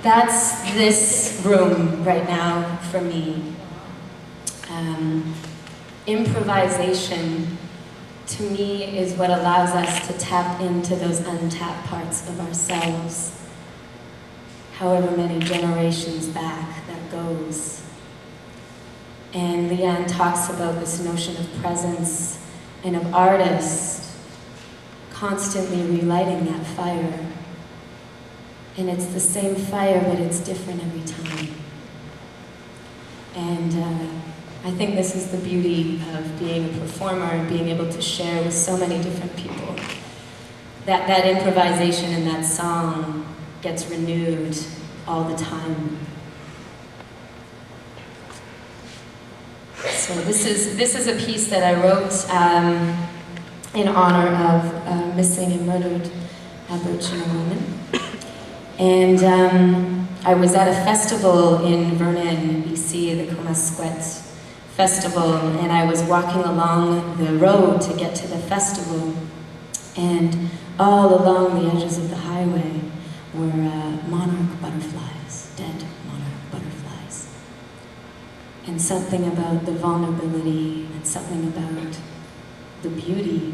That's this room right now for me. Improvisation, to me, is what allows us to tap into those untapped parts of ourselves. However many generations back that goes. And Leanne talks about this notion of presence and of artists constantly relighting that fire. And it's the same fire, but it's different every time. And I think this is the beauty of being a performer and being able to share with so many different people. That improvisation in that song gets renewed all the time. So this is a piece that I wrote in honor of missing and murdered Aboriginal women. And I was at a festival in Vernon, BC, the Comasquet Festival, and I was walking along the road to get to the festival, and all along the edges of the highway were monarch butterflies, dead monarch butterflies. And something about the vulnerability and something about the beauty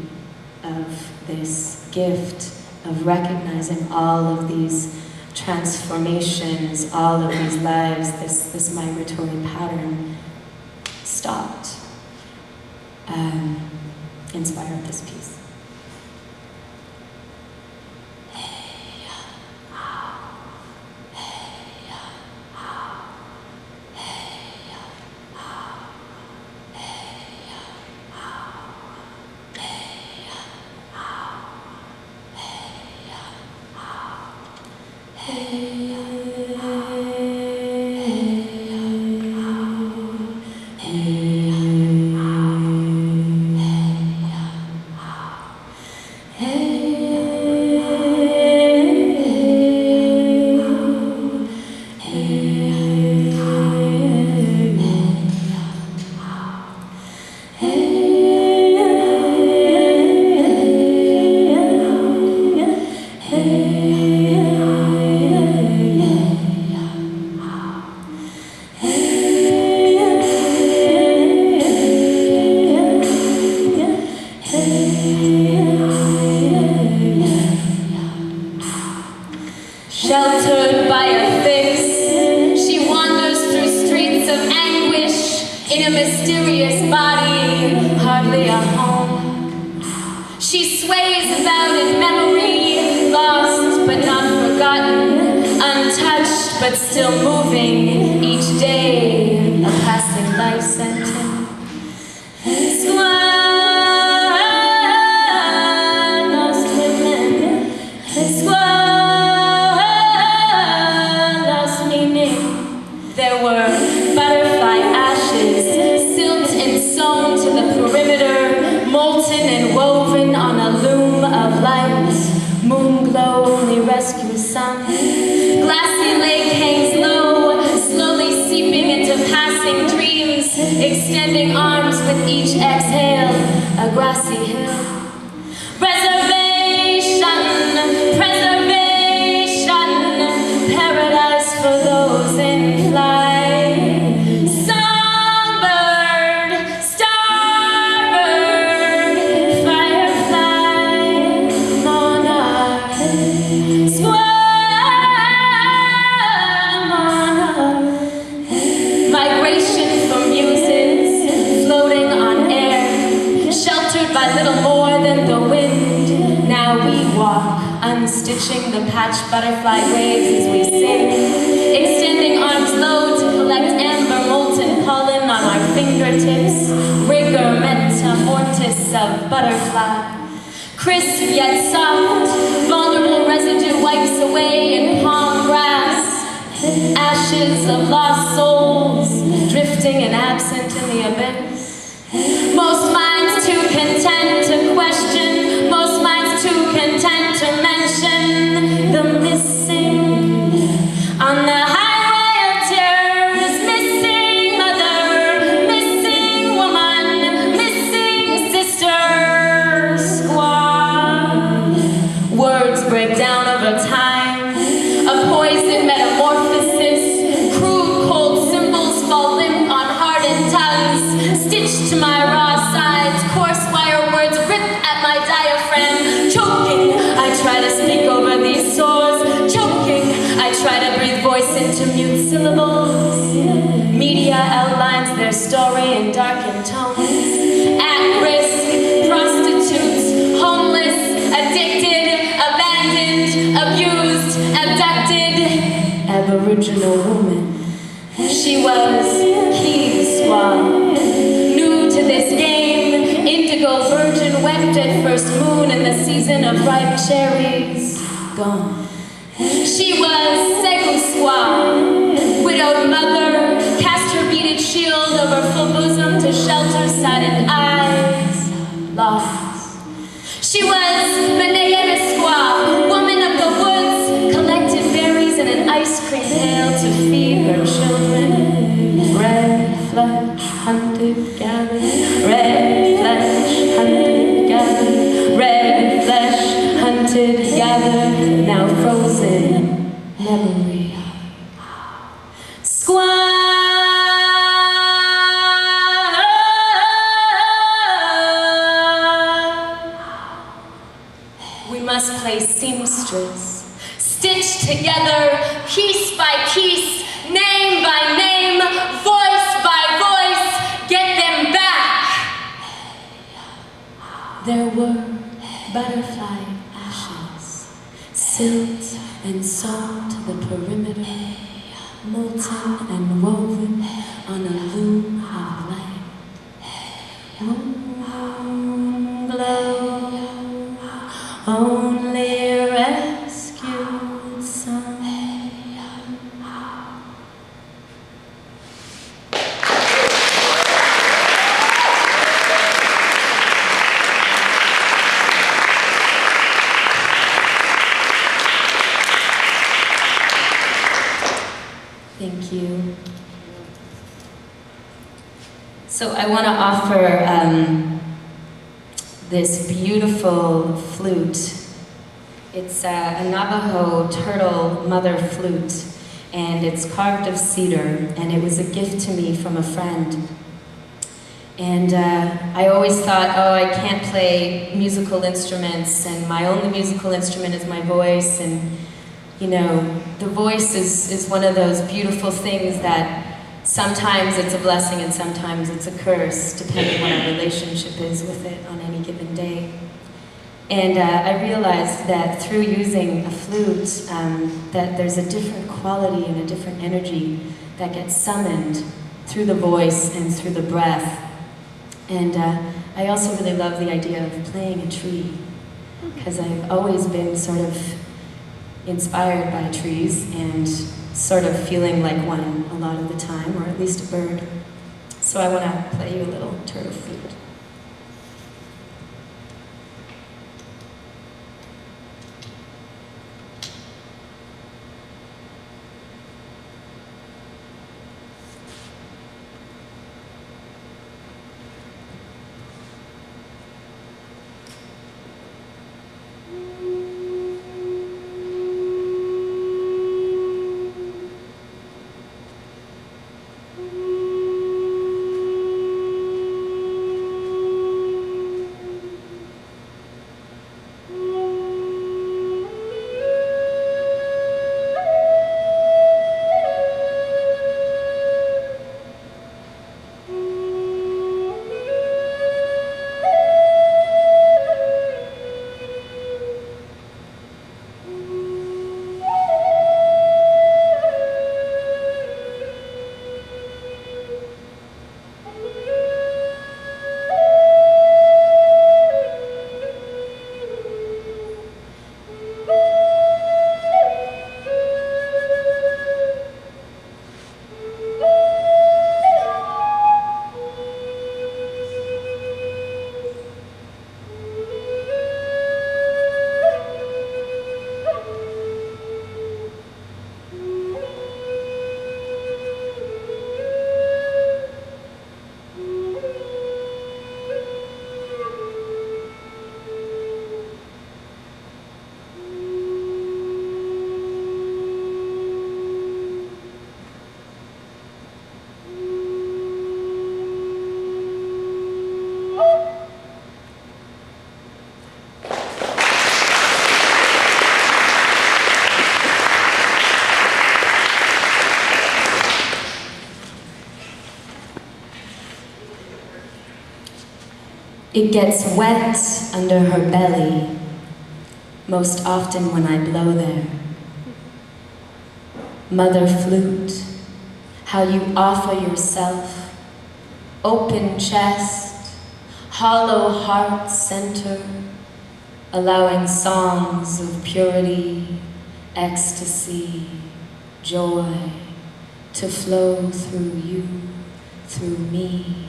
of this gift of recognizing all of these transformations, all of these lives, this migratory pattern stopped, inspired this piece. Sheltered by a fix, she wanders through streets of anguish in a mysterious body, hardly a home. She sways about in memory, lost but not forgotten, untouched but still moving, each day a passing life sentence. There were butterfly ashes, silt and sewn to the perimeter, molten and woven on a loom of light. Moon glow only rescues some. Glassy lake hangs low, slowly seeping into passing dreams, extending arms with each exhale, a grassy hill. Paradise for those in flight. Songbird, starbird, firefly, monarch, square monarch. Migration for muses, floating on air, sheltered by little more than the wind. Now we walk, unstitching the patch butterfly waves as we sing, extending arms low to collect amber molten pollen on our fingertips, rigor metamorphosis of butterfly. Crisp yet soft, vulnerable residue wipes away in palm grass, ashes of lost souls, drifting and absent in the abyss. Most minds too content to question, most minds too content to mention the missing on the highway of tears. Missing mother, missing woman, missing sister, squad. Words break down over time, a poison metamorphosis. Crude cold symbols fall limp on hardened tongues, stitched to my raw sides. Coarse wire words rip at my diaphragm. Choking, I try to speak over these sores. Choking, I try to breathe voice into mute syllables. Media outlines their story in darkened tones. At risk, prostitutes, homeless, addicted, abandoned, abused, abducted. Aboriginal woman. She was Keeswa. New to this game, indigo virgin wept at first moon in the season of ripe cherries. Gone. She was Seguswa, widowed mother, cast her beaded shield over full bosom to shelter saddened eyes. Lost. She was Meneyemiswa, woman of the woods, collected berries memory. We must play seamstress, stitch together, piece by piece, name by name, voice by voice, get them back. There were butterfly ashes, silt and salt to the perimeter, molten and woven on a loom of light. Moon glow, only rescued sun. Thank you. So I want to offer this beautiful flute. It's a Navajo turtle mother flute, and it's carved of cedar, and it was a gift to me from a friend. And I always thought, oh, I can't play musical instruments, and my only musical instrument is my voice, and you know, the voice is one of those beautiful things that sometimes it's a blessing and sometimes it's a curse, depending what our relationship is with it on any given day. And I realized that through using a flute, that there's a different quality and a different energy that gets summoned through the voice and through the breath. And I also really love the idea of playing a tree, because I've always been sort of inspired by trees and sort of feeling like one a lot of the time, or at least a bird. So I want to play you a little turtle flute. It gets wet under her belly, most often when I blow there. Mother flute, how you offer yourself, open chest, hollow heart center, allowing songs of purity, ecstasy, joy to flow through you, through me.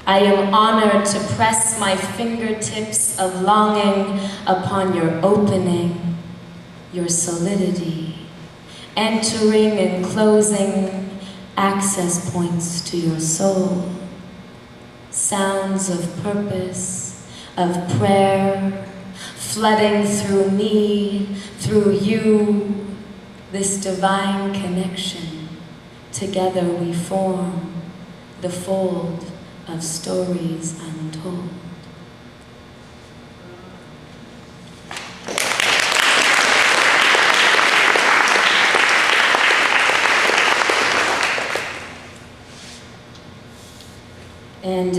I am honored to press my fingertips of longing upon your opening, your solidity, entering and closing access points to your soul, sounds of purpose, of prayer, flooding through me, through you, this divine connection. Together we form the fold of stories untold. And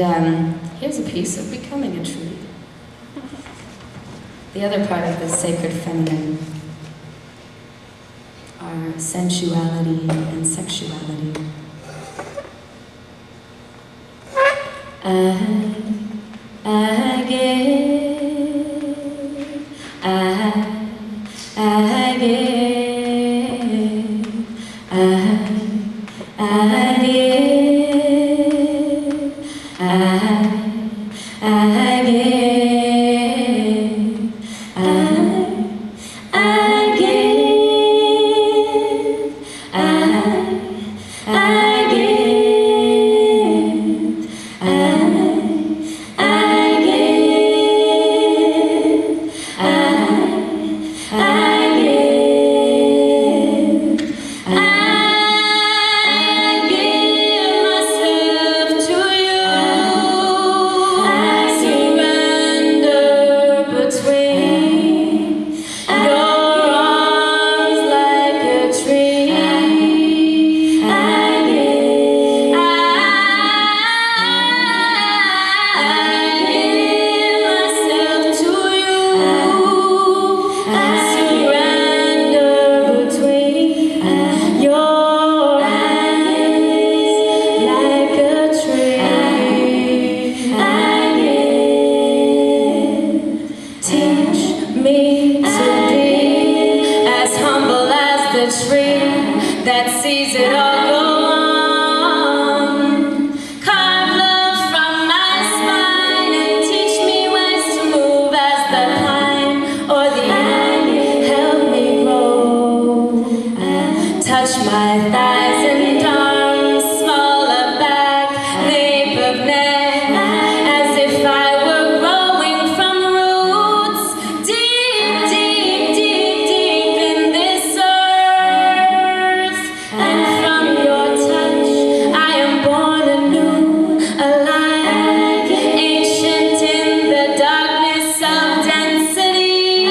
here's a piece of becoming a tree. The other part of the sacred feminine are sensuality and sexuality. I give, I give, I give, I give, I give, I give, that sees it all go on. Carve love from my spine and teach me ways to move as the pine or the ivy help me grow. Touch my thighs and arms, smaller back, nape of neck, as if I were growing from roots deep, deep, deep, deep in this earth. And from your touch, I am born anew, alive, ancient in the darkness of density.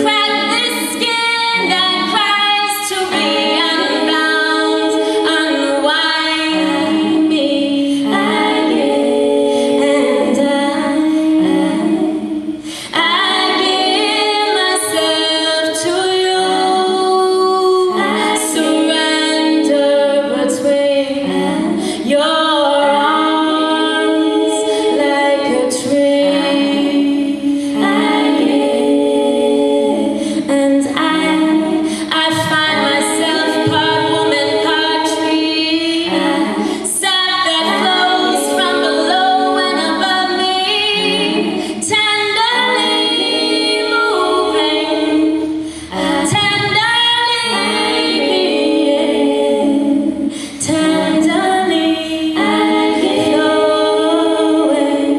Crack this skin that cries to be unbound, unwind me. I give, and I give myself to you. Surrender between your arms like a tree. I give, and I find myself part woman, part tree. Sap that flows from below and above me, tenderly moving, tenderly being, tenderly flowing,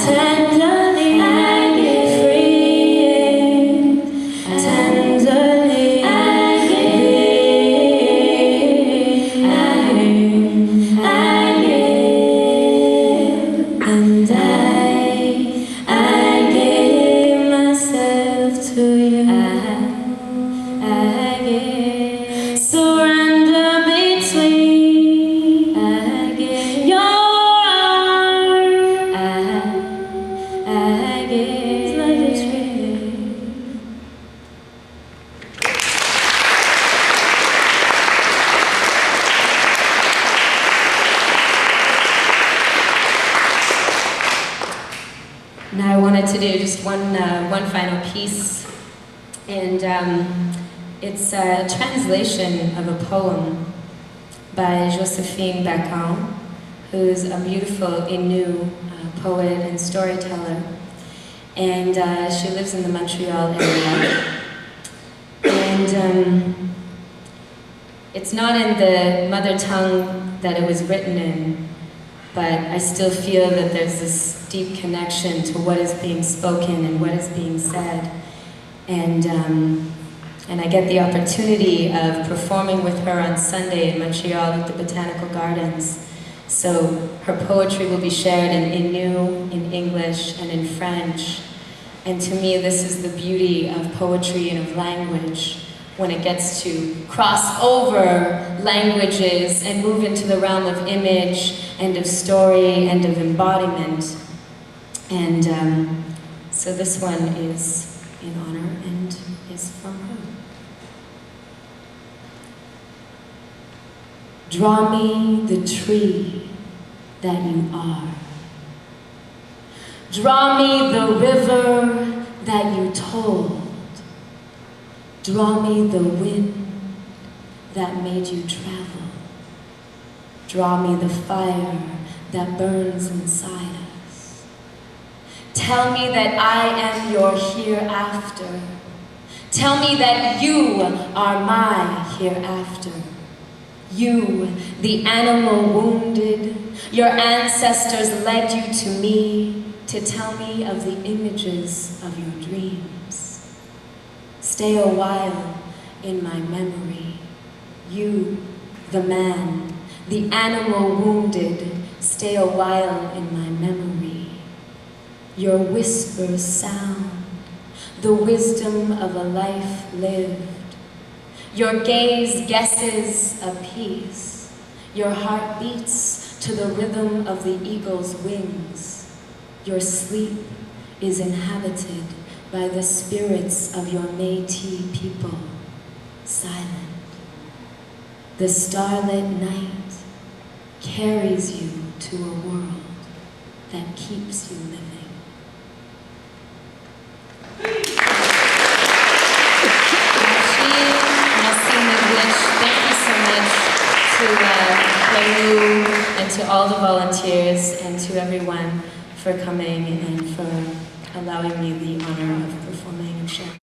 tenderly freeing, tenderly being. I give, and I give myself to you. I give, surrender between your arms. I give like a tree. Now I wanted to do just one final piece, and it's a translation of a poem by Josephine Bacon, who's a beautiful Innu poet and storyteller, and she lives in the Montreal area. And it's not in the mother tongue that it was written in, but I still feel that there's this deep connection to what is being spoken and what is being said. And And I get the opportunity of performing with her on Sunday in Montreal at the Botanical Gardens. So her poetry will be shared in Innu, in English, and in French. And to me, this is the beauty of poetry and of language, when it gets to cross over languages and move into the realm of image and of story and of embodiment. And so this one is in honor and is from her. Draw me the tree that you are. Draw me the river that you told. Draw me the wind that made you travel. Draw me the fire that burns inside us. Tell me that I am your hereafter. Tell me that you are my hereafter. You, the animal wounded, your ancestors led you to me to tell me of the images of your dreams. Stay a while in my memory. You, the man, the animal wounded, stay a while in my memory. Your whispers sound the wisdom of a life lived. Your gaze guesses a peace. Your heart beats to the rhythm of the eagle's wings. Your sleep is inhabited by the spirits of your Métis people, silent. The starlit night carries you to a world that keeps you living. Thank you so much to Peru and to all the volunteers and to everyone for coming and for allowing me the honor of performing and sharing.